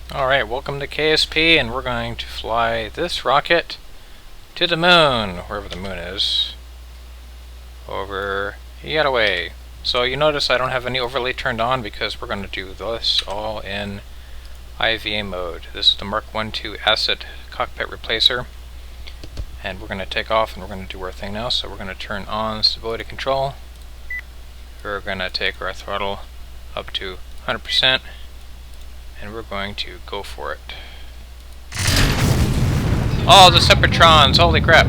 Alright, welcome to KSP, and we're going to fly this rocket to the moon, wherever the moon is. Over yet away. So you notice I don't have any overlay turned on because we're going to do this all in IVA mode. This is the Mark 1-2 ASET Cockpit Replacer. And we're going to take off and we're going to do our thing now. So we're going to turn on stability control. We're going to take our throttle up to 100%. And we're going to go for it. Oh, the Separatrons! Holy crap!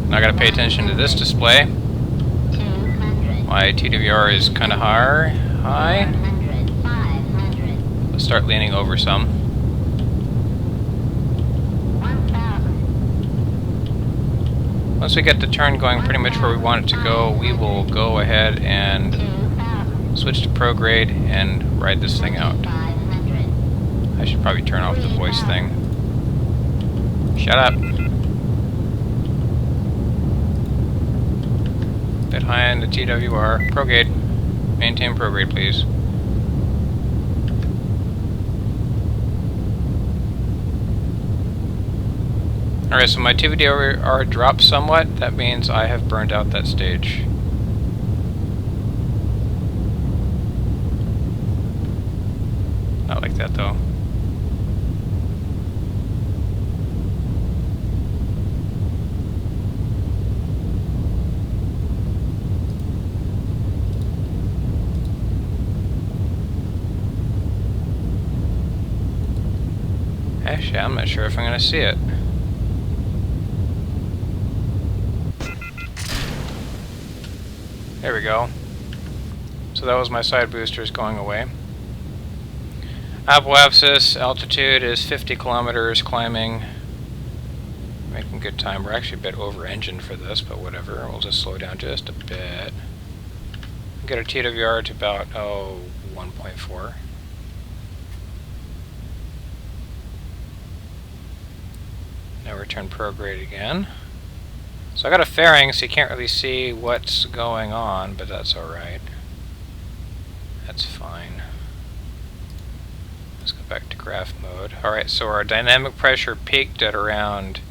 Now I gotta pay attention to this display. My TWR is kinda high. Let's start leaning over some. Once we get the turn going pretty much where we want it to go, we will go ahead and switch to prograde and ride this thing out. I should probably turn off the voice thing. Shut up! Bit high in the TWR. Prograde. Maintain prograde, please. Alright, so my TWR dropped somewhat. That means I have burned out that stage. Not like that though. Actually, I'm not sure if I'm going to see it. There we go. So that was my side boosters going away. Apoapsis altitude is 50 kilometers climbing. Making good time. We're actually a bit over-engined for this, but whatever. We'll just slow down just a bit. Get our TWR to about, 1.4. Now return prograde again. So I got a fairing, so you can't really see what's going on, but that's alright. That's fine. Let's go back to graph mode. Alright, so our dynamic pressure peaked at around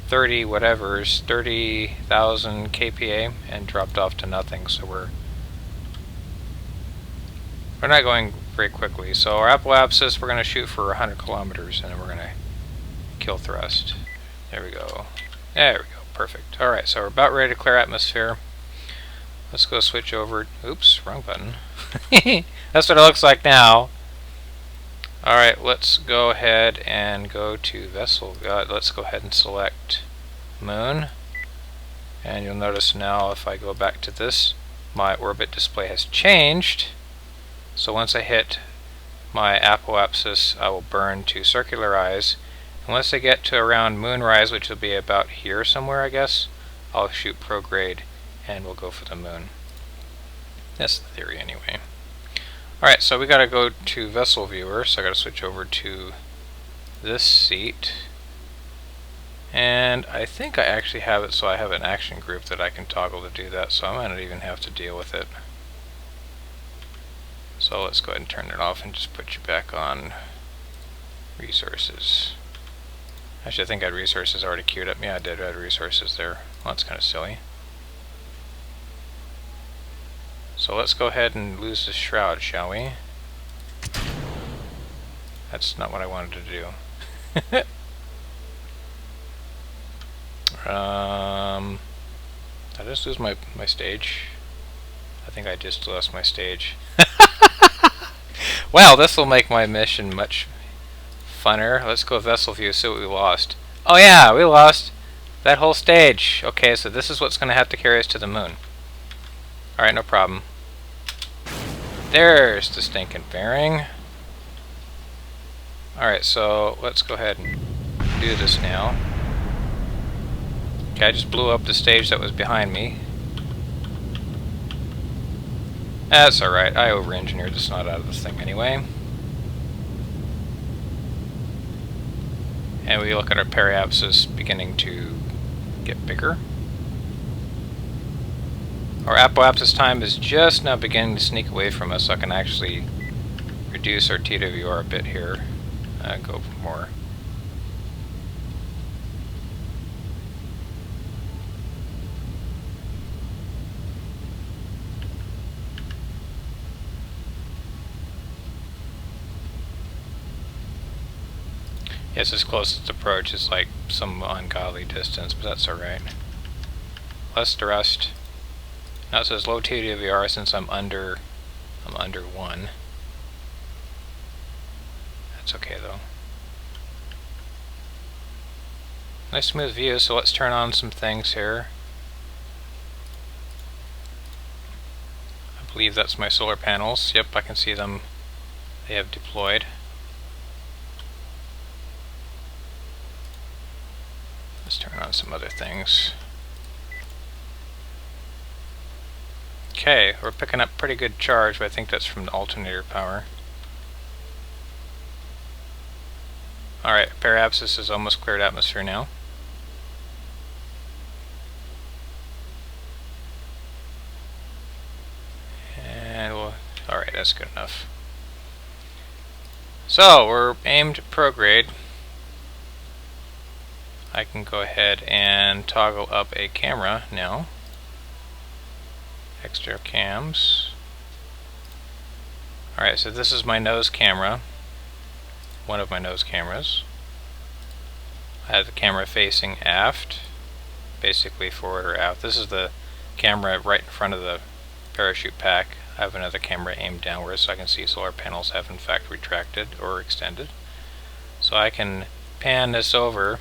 30,000 kPa and dropped off to nothing, so we're not going very quickly. So our apoapsis, we're going to shoot for 100 kilometers, and then we're going to kill thrust. There we go. There we go. Perfect. Alright, so we're about ready to clear atmosphere. Let's go switch over. Oops, wrong button. That's what it looks like now. Alright, let's go ahead and go to vessel. Let's go ahead and select moon. And you'll notice now if I go back to this, my orbit display has changed. So once I hit my apoapsis, I will burn to circularize. And once I get to around moonrise, which will be about here somewhere, I guess, I'll shoot prograde and we'll go for the moon. That's the theory anyway. Alright, so we gotta go to vessel viewer, so I gotta switch over to this seat. And I think I actually have it so I have an action group that I can toggle to do that, so I might not even have to deal with it. So let's go ahead and turn it off and just put you back on resources. Actually, I think I had resources already queued up. Yeah, I did add resources there. Well, that's kind of silly. So let's go ahead and lose the shroud, shall we? That's not what I wanted to do. Did I just lose my stage? I think I just lost my stage. Well, this will make my mission much funner. Let's go vessel view, see what we lost. Oh yeah, we lost that whole stage. Okay, so this is what's going to have to carry us to the moon. Alright, no problem. There's the stinking bearing. Alright, so let's go ahead and do this now. Okay, I just blew up the stage that was behind me. That's alright, I over-engineered the snot out of this thing anyway. And we look at our periapsis beginning to get bigger. Our apoapsis time is just now beginning to sneak away from us, so I can actually reduce our TWR a bit here. Go more. Yes, its closest approach is like some ungodly distance, but that's alright. Less thrust. Now it says low TWR since I'm under 1. That's okay though. Nice smooth view, so let's turn on some things here. I believe that's my solar panels. Yep, I can see them. They have deployed. Let's turn on some other things. Okay, we're picking up pretty good charge, but I think that's from the alternator power. Alright, periapsis is almost cleared atmosphere now. And we'll, alright, that's good enough. So, we're aimed prograde. I can go ahead and toggle up a camera now. Extra cams. Alright, so this is my nose camera. One of my nose cameras. I have the camera facing aft, basically forward or aft. This is the camera right in front of the parachute pack. I have another camera aimed downwards so I can see solar panels have in fact retracted or extended. So I can pan this over.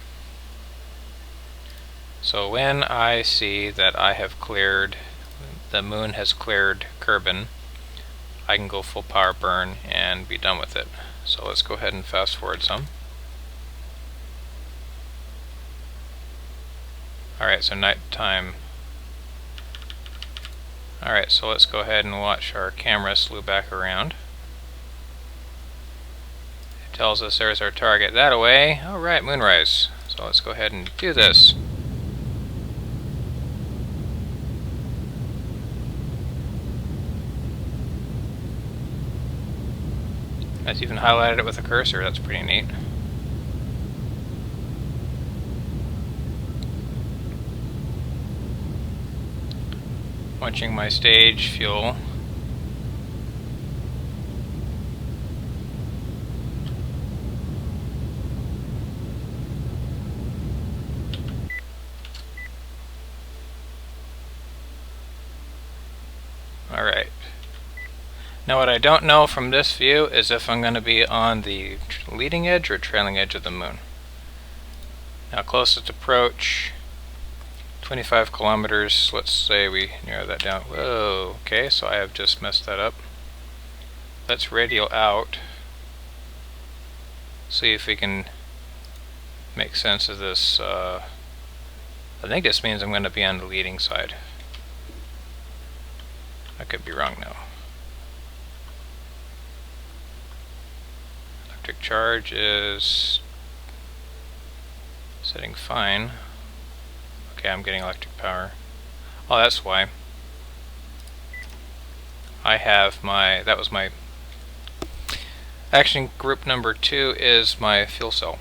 So when I see that I have cleared, the moon has cleared Kerbin, I can go full power burn and be done with it. So let's go ahead and fast forward some. Alright, so nighttime. Alright, so let's go ahead and watch our camera slew back around. It tells us there's our target that away. Alright, moonrise. So let's go ahead and do this. I've even highlighted it with a cursor, that's pretty neat. Watching my stage fuel. Alright. Now what I don't know from this view is if I'm going to be on the leading edge or trailing edge of the moon. Now closest approach, 25 kilometers. Let's say we narrow that down. Whoa, okay, so I have just messed that up. Let's radial out. See if we can make sense of this. I think this means I'm going to be on the leading side. I could be wrong now. Electric charge is setting fine. Okay, I'm getting electric power. Oh, that's why. I have my, that was my action group number 2 is my fuel cell.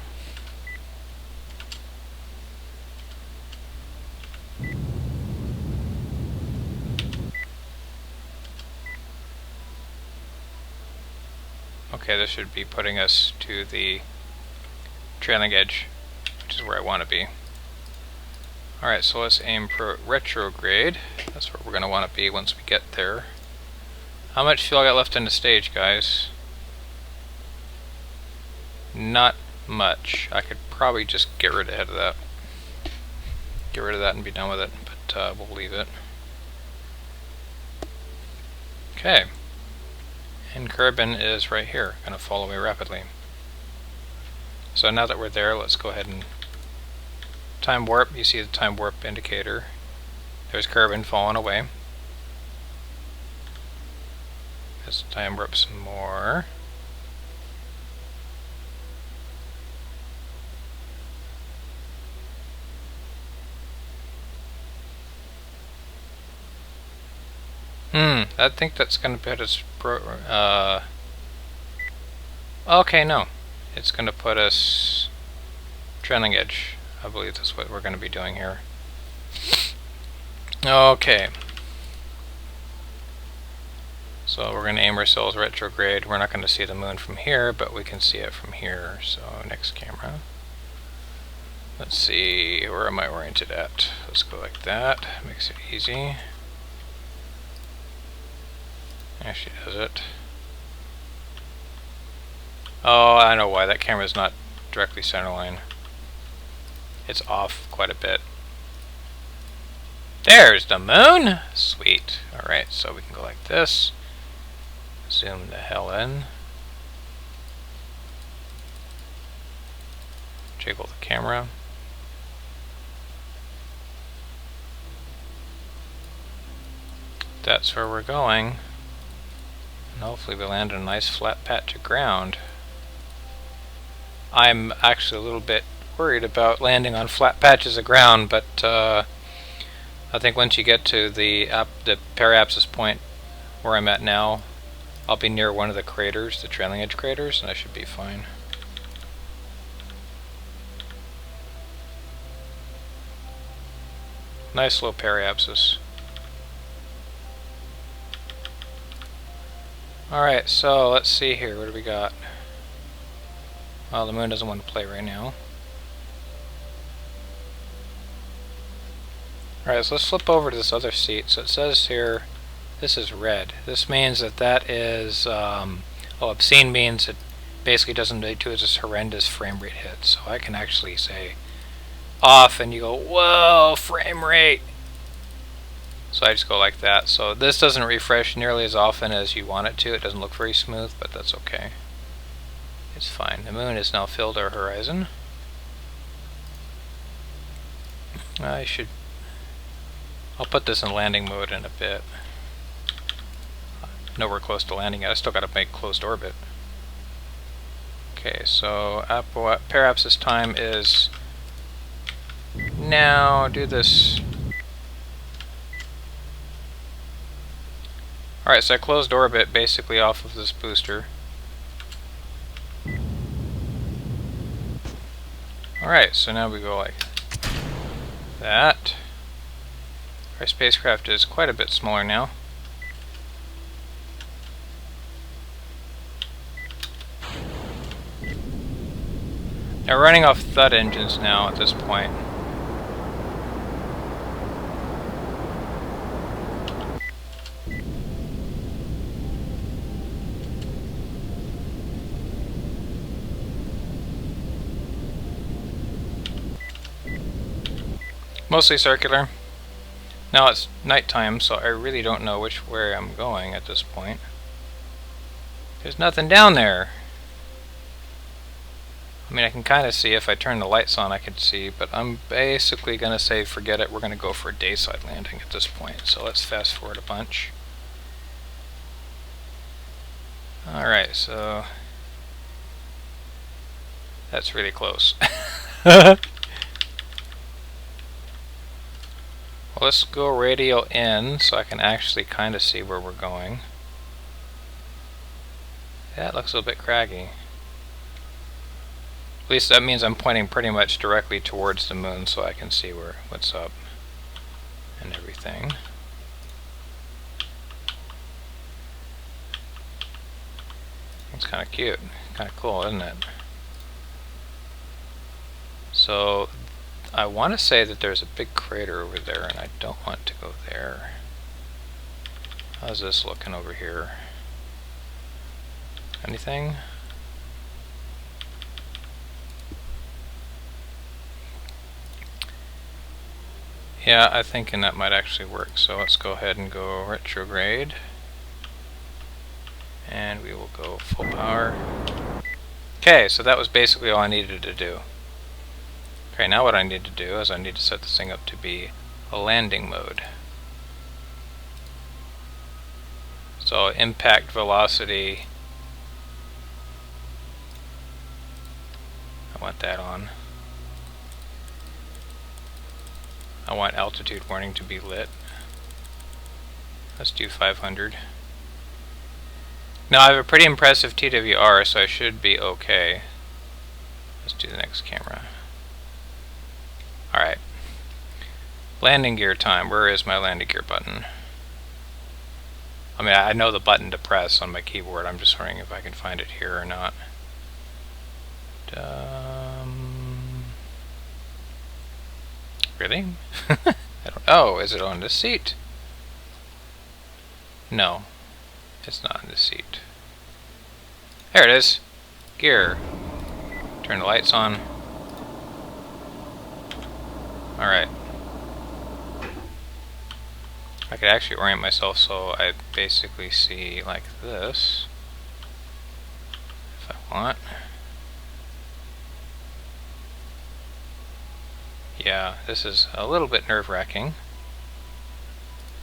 Okay, this should be putting us to the trailing edge, which is where I want to be. Alright, so let's aim for retrograde. That's where we're going to want to be once we get there. How much fuel I got left in the stage, guys? Not much. I could probably just get rid of that. Get rid of that and be done with it, but we'll leave it. Okay. And Kerbin is right here, going to fall away rapidly. So now that we're there, let's go ahead and time warp. You see the time warp indicator. There's Kerbin falling away. Let's time warp some more. I think that's going to put us Okay, no. It's going to put us trailing edge. I believe that's what we're going to be doing here. Okay. So we're going to aim ourselves retrograde. We're not going to see the moon from here, but we can see it from here. So next camera. Let's see, where am I oriented at? Let's go like that. Makes it easy. Actually does it. Oh, I know why. That camera's not directly centerline. It's off quite a bit. There's the moon! Sweet. Alright, so we can go like this. Zoom the hell in. Jiggle the camera. That's where we're going. And hopefully we land on a nice flat patch of ground. I'm actually a little bit worried about landing on flat patches of ground, but I think once you get to the periapsis point where I'm at now, I'll be near one of the craters, the trailing edge craters, and I should be fine. Nice low periapsis. Alright, so let's see here. What do we got? Oh, the moon doesn't want to play right now. Alright, so let's flip over to this other seat. So it says here, this is red. This means that that is, obscene means it basically doesn't lead to this horrendous frame rate hit. So I can actually say off and you go, whoa, frame rate! So I just go like that. So this doesn't refresh nearly as often as you want it to. It doesn't look very smooth, but that's okay. It's fine. The moon has now filled our horizon. I'll put this in landing mode in a bit. Nowhere close to landing yet. I still got to make closed orbit. Okay, so periapsis time is now. Do this. Alright, so I closed orbit basically off of this booster. Alright, so now we go like that. Our spacecraft is quite a bit smaller now. Now we're running off thud engines now at this point. Mostly circular. Now it's nighttime, so I really don't know which way I'm going at this point. There's nothing down there. I mean, I can kind of see if I turn the lights on, I can see, but I'm basically going to say forget it, we're going to go for a dayside landing at this point. So let's fast forward a bunch. Alright, so that's really close. Well, let's go radial in so I can actually kind of see where we're going. That looks a little bit craggy. At least that means I'm pointing pretty much directly towards the moon so I can see what's up and everything. It's kind of cute. Kind of cool, isn't it? So I want to say that there's a big crater over there and I don't want to go there. How's this looking over here? Anything? Yeah, I'm thinking that might actually work. So let's go ahead and go retrograde. And we will go full power. Okay, so that was basically all I needed to do. Okay, now what I need to do is I need to set this thing up to be a landing mode. So impact velocity, I want that on. I want altitude warning to be lit. Let's do 500. Now I have a pretty impressive TWR, so I should be okay. Let's do the next camera. Alright. Landing gear time. Where is my landing gear button? I mean, I know the button to press on my keyboard. I'm just wondering if I can find it here or not. Really? Oh, is it on the seat? No, it's not on the seat. There it is. Gear. Turn the lights on. Alright. I could actually orient myself so I basically see like this. If I want. Yeah, this is a little bit nerve-wracking.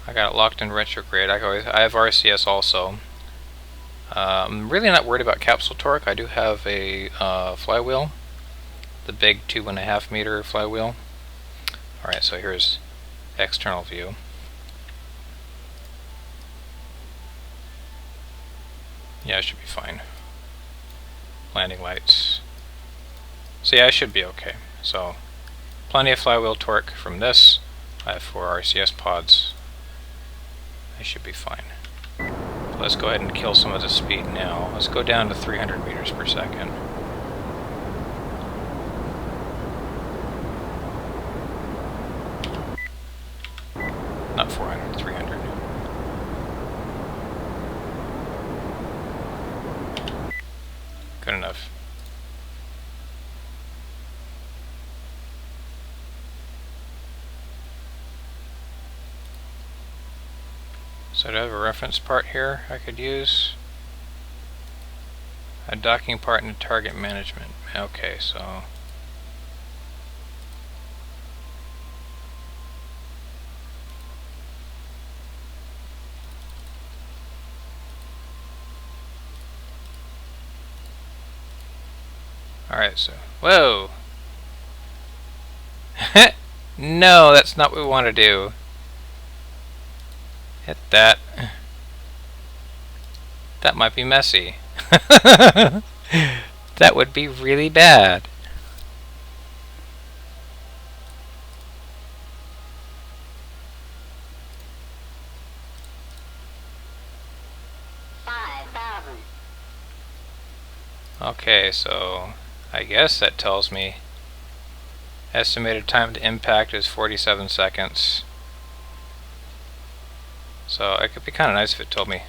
I got it locked in retrograde. I have RCS also. I'm really not worried about capsule torque. I do have a flywheel, the big 2.5 meter flywheel. Alright, so here's external view. Yeah, it should be fine. Landing lights. So yeah, I should be okay. So, plenty of flywheel torque from this. I have 4 RCS pods. I should be fine. Let's go ahead and kill some of the speed now. Let's go down to 300 meters per second. Not 400, 300. Good enough. So do I have a reference part here I could use? A docking part and a target management. Okay, so... Alright, so... Whoa! No, that's not what we want to do. Hit that. That might be messy. That would be really bad. Okay, so I guess that tells me estimated time to impact is 47 seconds. So it could be kind of nice if it told me.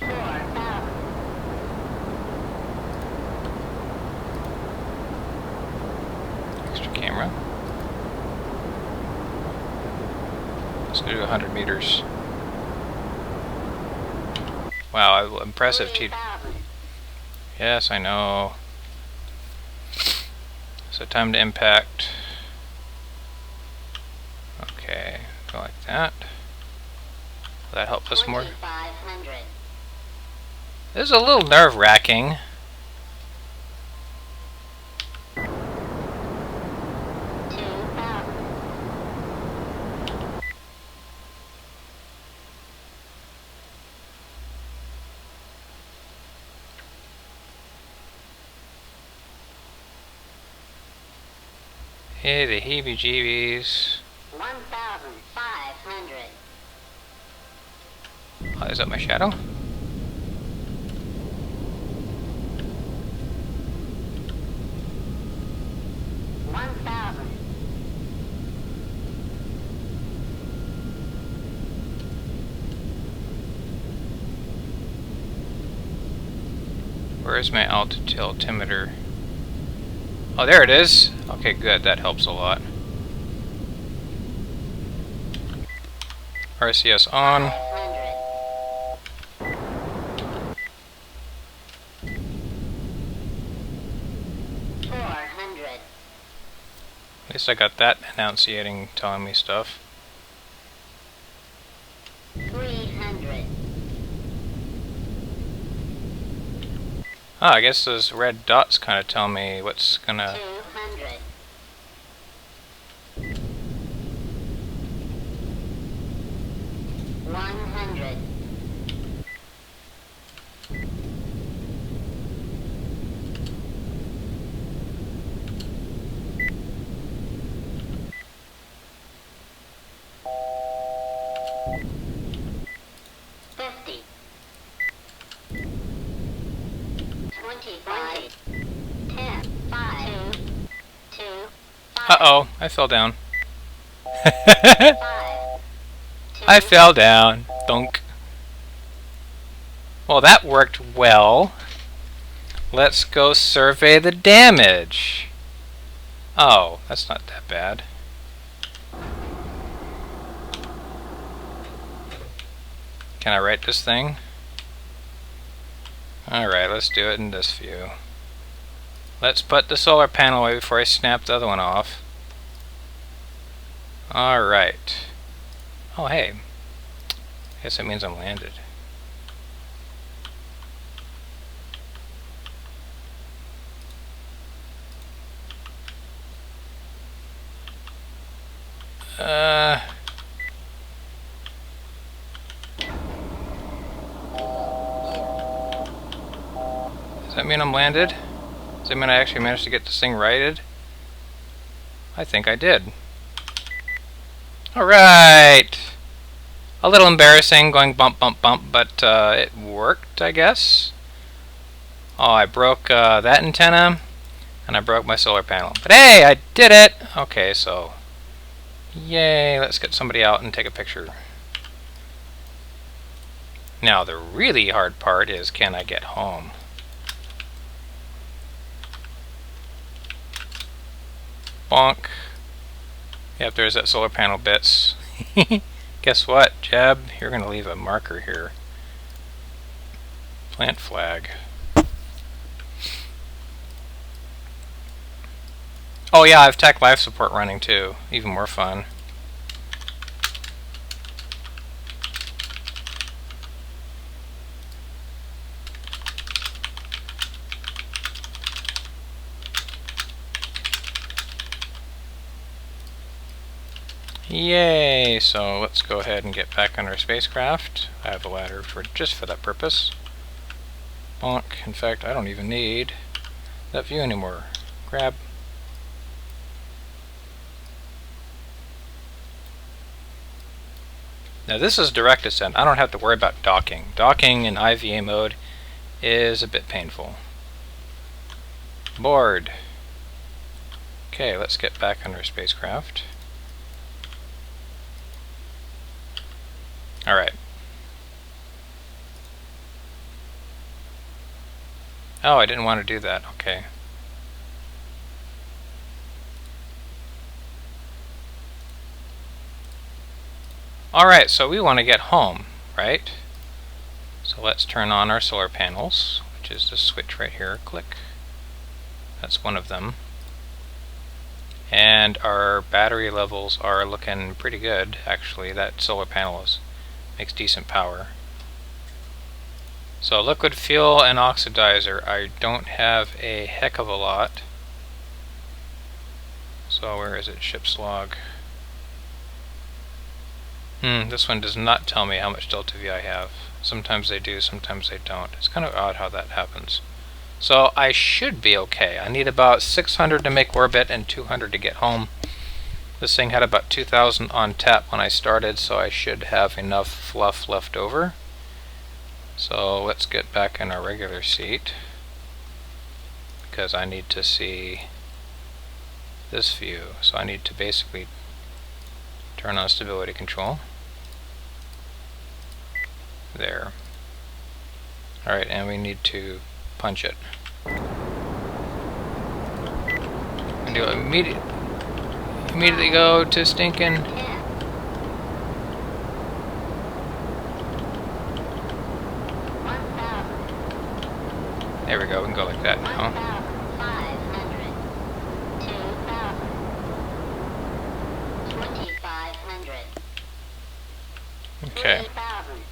Extra camera. Let's go to 100 meters. Wow, impressive T. Yes, I know. So time to impact. Okay, go like that. Will that help us more? This is a little nerve-wracking. Hey, the heebie-jeebies. 1,500. Oh, is that my shadow? Where is my altimeter? Oh, there it is. Okay, good. That helps a lot. RCS on. At least I got that enunciating telling me stuff. 300. Ah, I guess those red dots kind of tell me what's gonna... 200. 100. 25, 10, 5, 2, 2, 5, Uh-oh, I fell down. 5, 2, I fell down. Thunk. Well, that worked well. Let's go survey the damage. Oh, that's not that bad. Can I write this thing? Alright, let's do it in this view. Let's put the solar panel away before I snap the other one off. Alright. Oh, hey. I guess that means I'm landed. Does that mean I'm landed? Does that mean I actually managed to get this thing righted? I think I did. Alright! A little embarrassing going bump, bump, bump, but it worked, I guess. Oh, I broke that antenna, and I broke my solar panel. But hey, I did it! Okay, so yay, let's get somebody out and take a picture. Now, the really hard part is, can I get home? Bonk. Yep, there's that solar panel bits. Guess what, Jeb? You're going to leave a marker here. Plant flag. Oh yeah, I have TAC Life Support running too. Even more fun. Yay! So let's go ahead and get back on our spacecraft. I have a ladder just for that purpose. Bonk. In fact, I don't even need that view anymore. Grab. Now this is direct ascent. I don't have to worry about docking. Docking in IVA mode is a bit painful. Board. Okay, let's get back on our spacecraft. Alright. Oh, I didn't want to do that. Okay. Alright, so we want to get home, right? So let's turn on our solar panels, which is the switch right here. Click. That's one of them. And our battery levels are looking pretty good, actually. That solar panel makes decent power. So liquid fuel and oxidizer, I don't have a heck of a lot. So where is it? Ship's log. This one does not tell me how much delta V I have. Sometimes they do, sometimes they don't. It's kind of odd how that happens. So I should be okay. I need about 600 to make orbit and 200 to get home. This thing had about 2,000 on tap when I started, so I should have enough fluff left over. So let's get back in our regular seat, because I need to see this view. So I need to basically turn on stability control. There. Alright, and we need to punch it. And do immediately go to stinking. There we go, we can go like that now. 2,500. Okay. 3,000.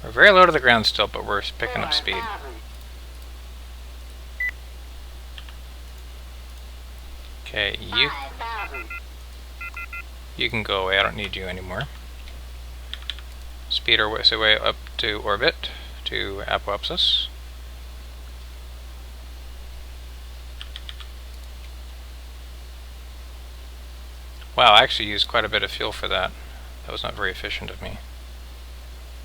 We're very low to the ground still, but we're picking up speed. 4,000. Okay, 5,000. you can go away, I don't need you anymore. Speed our way up to orbit, to apoapsis. Wow, I actually used quite a bit of fuel for that. That was not very efficient of me.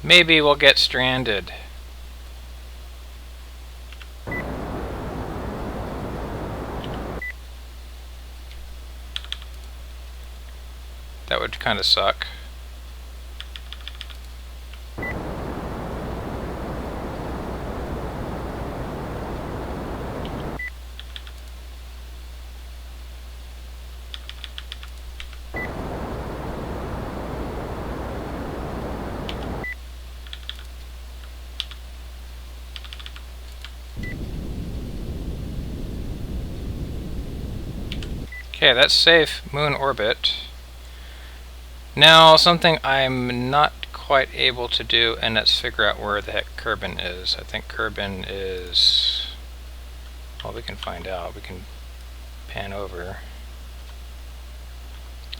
Maybe we'll get stranded. would kind of suck. Okay, that's safe moon orbit. Now, something I'm not quite able to do, and let's figure out where the heck Kerbin is. I think Kerbin is... well, we can find out. We can pan over.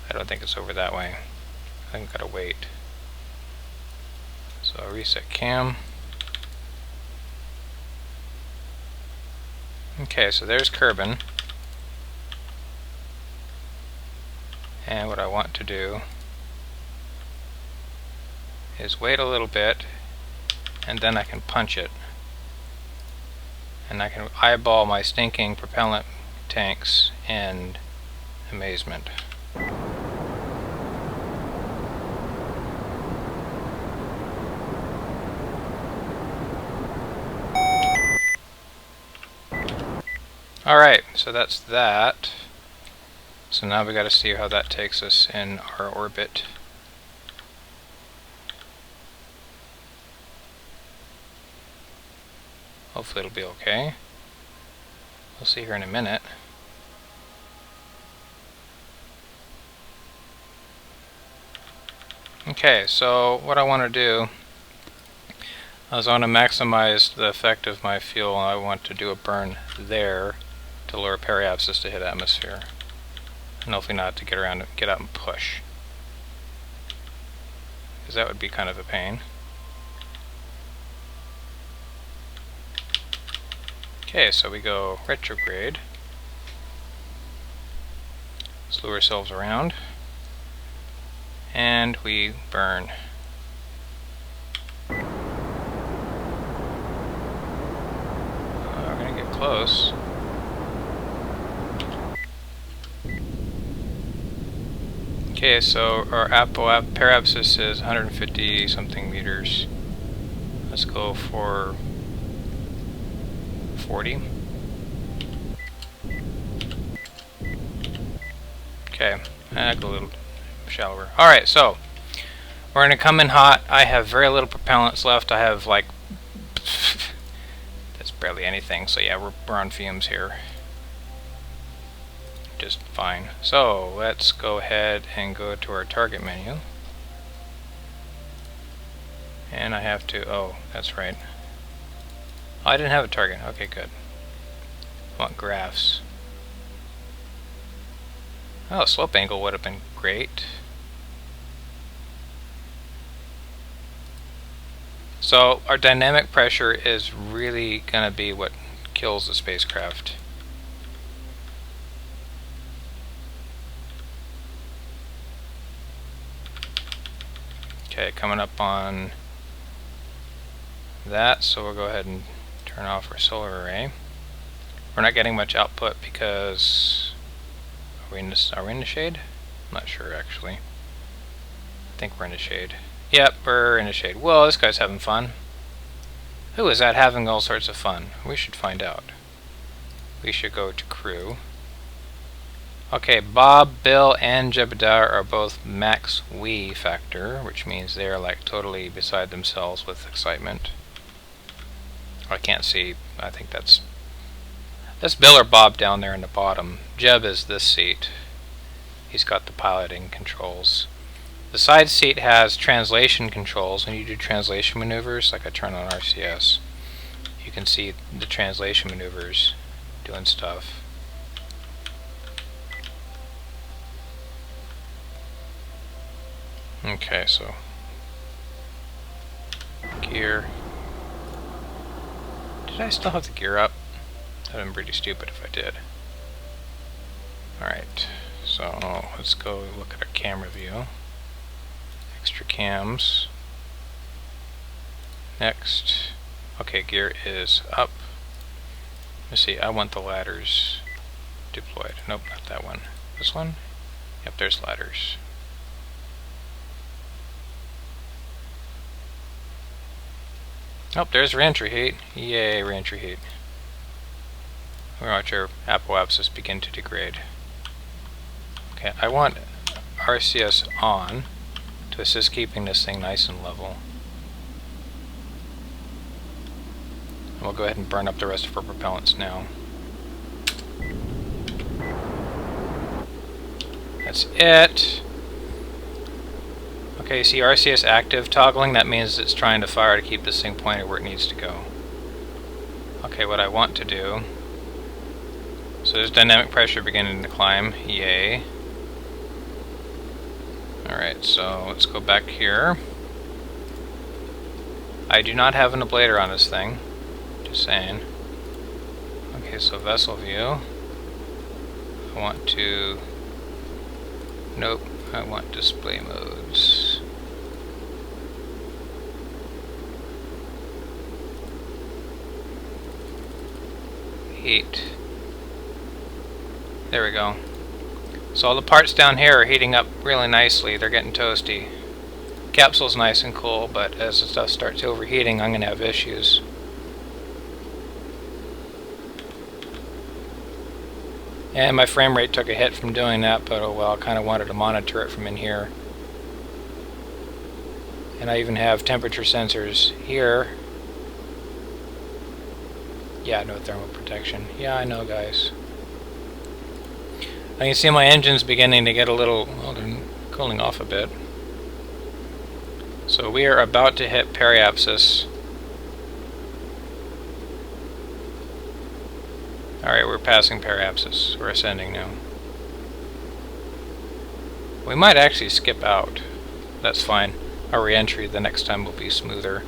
I don't think it's over that way. I think I've got to wait. So reset cam. Okay, so there's Kerbin. And what I want to do is wait a little bit, and then I can punch it. And I can eyeball my stinking propellant tanks in amazement. Alright, so that's that. So now we got to see how that takes us in our orbit. Hopefully it'll be okay. We'll see here in a minute. Okay, so what I want to do is I want to maximize the effect of my fuel, and I want to do a burn there to lower periapsis to hit atmosphere. And hopefully not to get around, get out and push, because that would be kind of a pain. Okay, so we go retrograde. Slew ourselves around, and we burn. We're gonna get close. Okay, so our periapsis is 150 something meters. Let's go for 40. Okay, I'll go a little shallower. Alright, so we're going to come in hot. I have very little propellants left. I have like that's barely anything. So yeah, we're on fumes here. Just fine. So let's go ahead and go to our target menu. And I have to, oh, that's right. Oh, I didn't have a target. Okay, good. I want graphs. Oh, slope angle would have been great. So our dynamic pressure is really going to be what kills the spacecraft. Okay, coming up on that, so we'll go ahead and turn off our solar array. We're not getting much output because are we in the shade? I'm not sure actually. I think we're in the shade. Yep, we're in the shade. Whoa, this guy's having fun. Who is that having all sorts of fun? We should find out. We should go to crew. Okay, Bob, Bill, and Jebediah are both max wee factor, which means they are like totally beside themselves with excitement. I can't see. I think that's Bill or Bob down there in the bottom. Jeb is this seat. He's got the piloting controls. The side seat has translation controls. When you do translation maneuvers, like I turn on RCS, you can see the translation maneuvers doing stuff. Okay, so gear. Did I still have the gear up? That would have been pretty stupid if I did. Alright, so let's go look at our camera view. Extra cams. Next. Okay, gear is up. Let's see, I want the ladders deployed. Nope, not that one. This one? Yep, there's ladders. Oh, there's reentry heat. Yay, reentry heat. We watch our apoapsis begin to degrade. Okay, I want RCS on to assist keeping this thing nice and level. And we'll go ahead and burn up the rest of our propellants now. That's it. Okay, you see RCS active toggling, that means it's trying to fire to keep this thing pointed where it needs to go. Okay, what I want to do, so there's dynamic pressure beginning to climb, yay. Alright, so let's go back here. I do not have an ablator on this thing, just saying. Okay, so vessel view. I want to, nope, I want display modes. Heat. There we go. So all the parts down here are heating up really nicely. They're getting toasty. Capsule's nice and cool, but as the stuff starts overheating, I'm going to have issues. And my frame rate took a hit from doing that, but oh well, I kind of wanted to monitor it from in here. And I even have temperature sensors here. Yeah, no thermal protection. Yeah, I know, guys. I can see my engine's beginning to get a little, well, they're cooling off a bit. So we are about to hit periapsis. Alright, we're passing periapsis. We're ascending now. We might actually skip out. That's fine. Our reentry the next time will be smoother.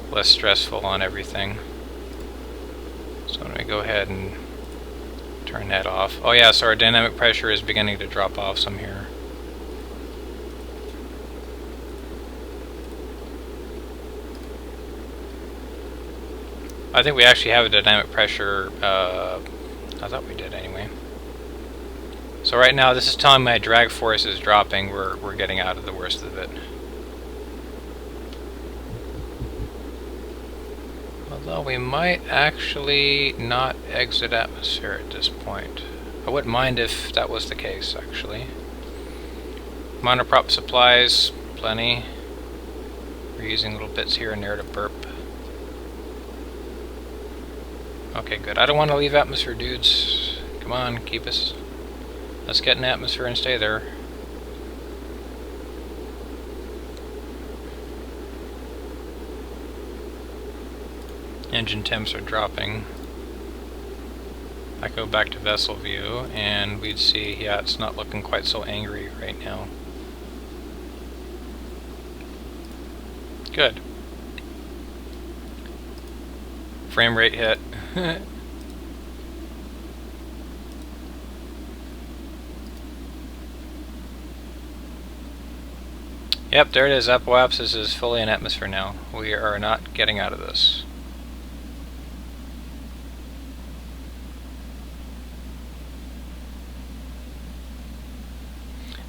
Less stressful on everything. So I'm going to go ahead and turn that off. Oh yeah, so our dynamic pressure is beginning to drop off some here. I think we actually have a dynamic pressure, I thought we did anyway. So right now this is telling me my drag force is dropping. We're getting out of the worst of it. Although we might actually not exit atmosphere at this point. I wouldn't mind if that was the case, actually. Monoprop supplies, plenty. We're using little bits here and there to burp. Okay, good. I don't want to leave atmosphere, dudes. Come on, keep us. Let's get in atmosphere and stay there. Engine temps are dropping. I go back to vessel view and we'd see, yeah, it's not looking quite so angry right now. Good. Frame rate hit. Yep, there it is. Apoapsis is fully in atmosphere now. We are not getting out of this.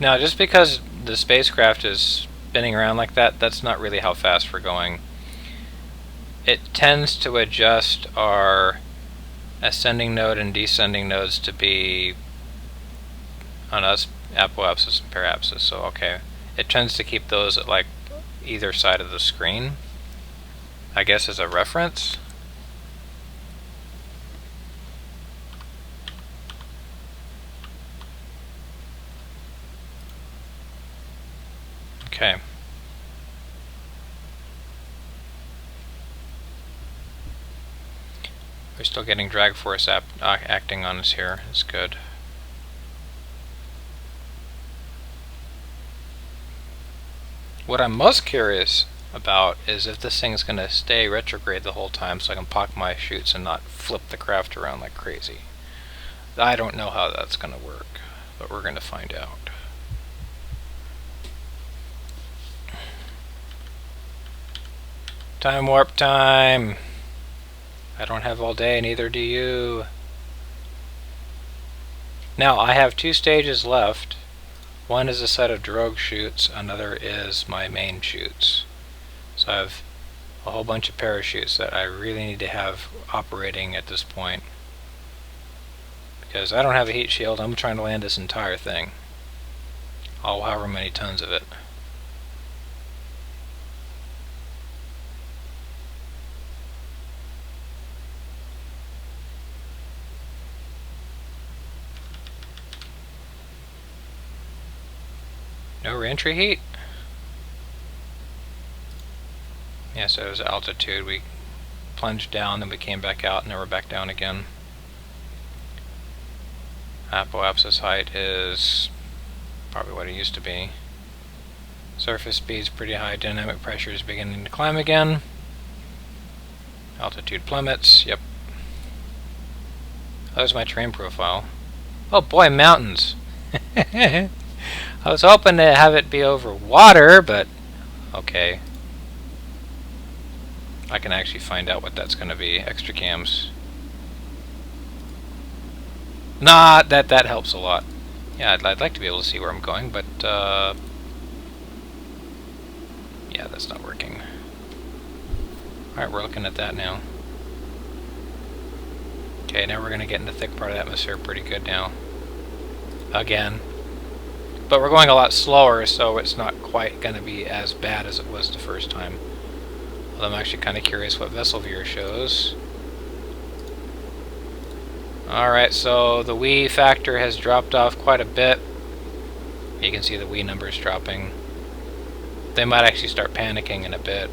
Now, just because the spacecraft is spinning around like that, that's not really how fast we're going. It tends to adjust our ascending node and descending nodes to be, on us, apoapsis and periapsis, so okay. It tends to keep those at like either side of the screen, I guess as a reference. Okay. We're still getting drag force acting on us here. It's good. What I'm most curious about is if this thing's going to stay retrograde the whole time so I can park my chutes and not flip the craft around like crazy. I don't know how that's going to work, but we're going to find out. Time warp time! I don't have all day, neither do you. Now, I have 2 stages left. One is a set of drogue chutes, another is my main chutes. So I have a whole bunch of parachutes that I really need to have operating at this point. Because I don't have a heat shield, I'm trying to land this entire thing. All however many tons of it. No reentry heat? Yeah, so it was altitude. We plunged down, then we came back out, and then we're back down again. Apoapsis height is probably what it used to be. Surface speed's pretty high. Dynamic pressure is beginning to climb again. Altitude plummets. Yep. There's my terrain profile. Oh boy, mountains! I was hoping to have it be over water, but okay. I can actually find out what that's going to be. Extra cams. Nah, that helps a lot. Yeah, I'd like to be able to see where I'm going, but yeah, that's not working. Alright, we're looking at that now. Okay, now we're going to get in the thick part of the atmosphere pretty good now. Again. But we're going a lot slower, so it's not quite going to be as bad as it was the first time. Although I'm actually kind of curious what vessel viewer shows. Alright, so the Wii factor has dropped off quite a bit. You can see the Wii numbers dropping. They might actually start panicking in a bit.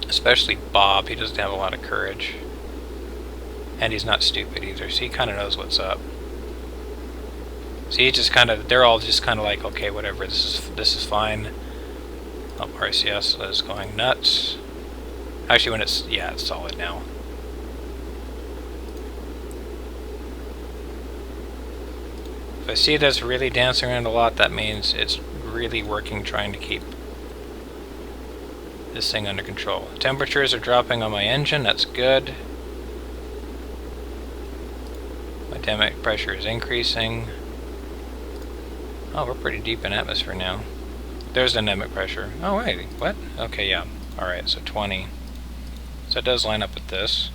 Especially Bob, he doesn't have a lot of courage. And he's not stupid either, so he kind of knows what's up. See, he just kind of, they're all just kind of like, okay, whatever, this is fine. Oh, RCS is going nuts. Actually, when it's, yeah, it's solid now. If I see this really dancing around a lot, that means it's really working trying to keep this thing under control. Temperatures are dropping on my engine, that's good. My dynamic pressure is increasing. Oh, we're pretty deep in atmosphere now. There's dynamic pressure. Oh wait, what? Okay, yeah. Alright, so 20. So it does line up with this.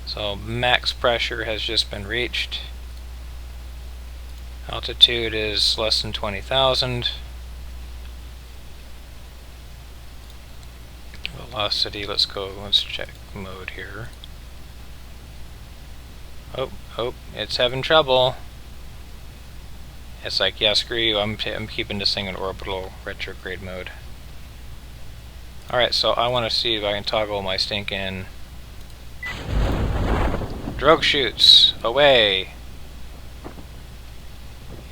So max pressure has just been reached. Altitude is less than 20,000. Velocity, let's check mode here. Oh, it's having trouble. It's like, yeah, screw you, I'm keeping this thing in orbital retrograde mode. Alright, so I want to see if I can toggle my stinking drogue chutes away.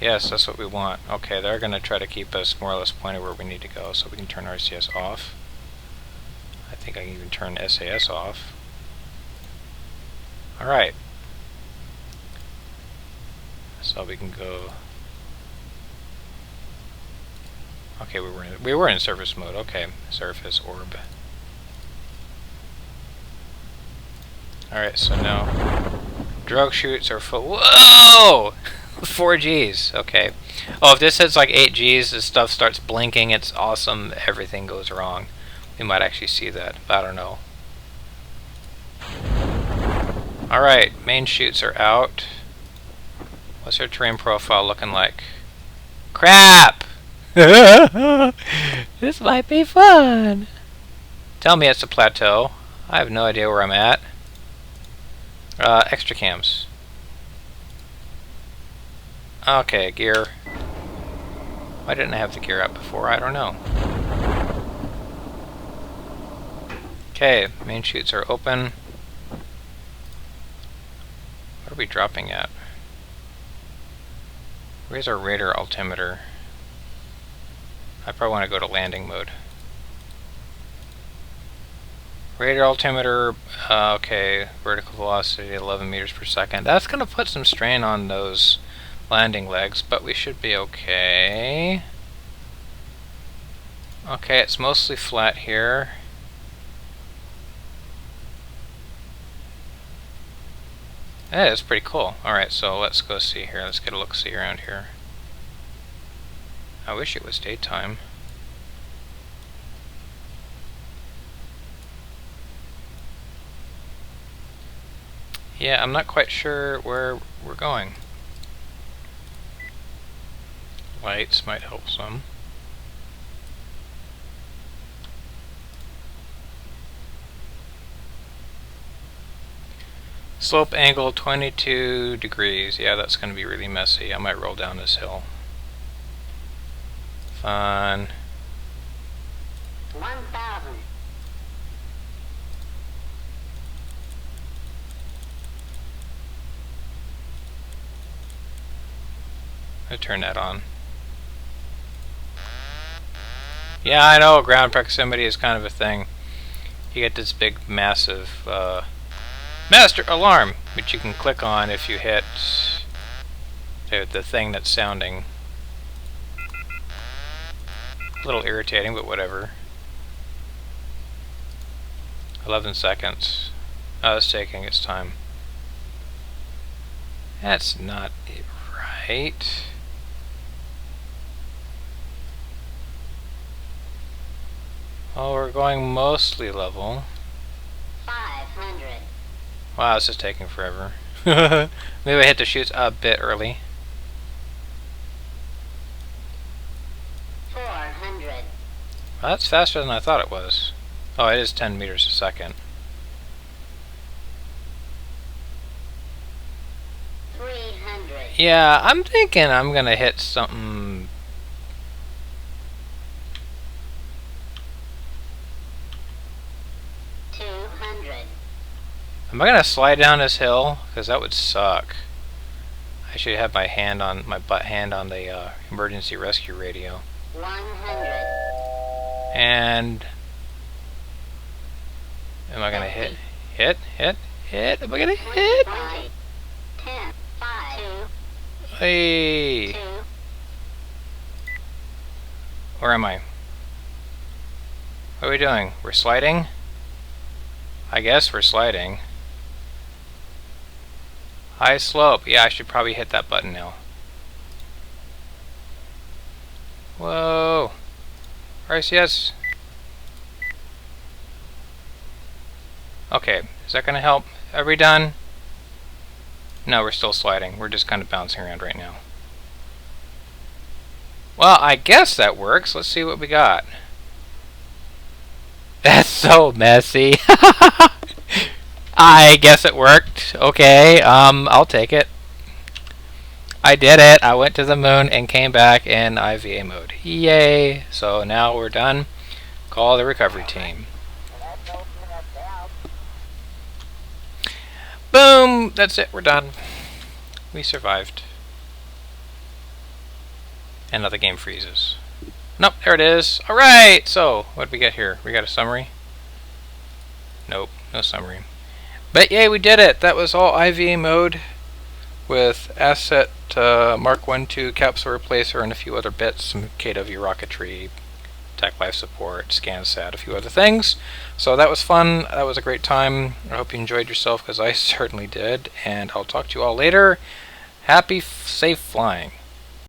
Yes, that's what we want. Okay, they're going to try to keep us more or less pointed where we need to go, so we can turn RCS off. I think I can even turn SAS off. Alright. So we can go... Okay, we were in surface mode. Okay, surface orb. Alright, so now drogue chutes are full. Whoa! 4 Gs. Okay. Oh, if this hits like 8 Gs, this stuff starts blinking. It's awesome. Everything goes wrong. We might actually see that, but I don't know. Alright, main chutes are out. What's our terrain profile looking like? Crap! This might be fun. Tell me it's a plateau. I have no idea where I'm at. Extra cams. Okay, gear. Why didn't I have the gear up before? I don't know. Okay, main chutes are open. What are we dropping at? Where's our radar altimeter? I probably want to go to landing mode. Radar altimeter, okay, vertical velocity 11 meters per second. That's going to put some strain on those landing legs, but we should be okay. Okay, it's mostly flat here. Yeah, it's pretty cool. Alright, so let's go see here. Let's get a look-see around here. I wish it was daytime. Yeah, I'm not quite sure where we're going. Lights might help some. Slope angle 22 degrees. Yeah, that's going to be really messy. I might roll down this hill. Fun. 1,000. I turn that on. Yeah, I know ground proximity is kind of a thing. You get this big, massive master alarm, which you can click on if you hit the thing that's sounding. A little irritating, but whatever. 11 seconds. Oh, it's taking its time. That's not right. Oh, we're going mostly level. 500. Wow, this is taking forever. Maybe I hit the chutes a bit early. 400. Well, that's faster than I thought it was. Oh, it is 10 meters a second. 300. Yeah, I'm thinking I'm gonna hit something. Am I gonna slide down this hill? Because that would suck. I should have my hand on the emergency rescue radio. 100. And am I gonna hit? Hit? Am I gonna hit? 5, 10, 5, 2, Hey, 2, where am I? What are we doing? We're sliding? I guess we're sliding. High slope. Yeah, I should probably hit that button now. Whoa. RCS. Okay, is that gonna help? Are we done? No, we're still sliding. We're just kind of bouncing around right now. Well, I guess that works. Let's see what we got. That's so messy. I guess it worked. Okay, I'll take it. I did it. I went to the moon and came back in IVA mode. Yay! So now we're done. Call the recovery team. Boom! That's it. We're done. We survived. And now the game freezes. Nope, there it is. Alright! So, what did we get here? We got a summary? Nope, no summary. But yay, we did it! That was all IVA mode with ASET Mark 1-2 Capsule Replacer and a few other bits, some KW Rocketry, TAC Life Support, ScanSat, a few other things. So that was fun. That was a great time. I hope you enjoyed yourself, because I certainly did. And I'll talk to you all later. Happy, safe flying.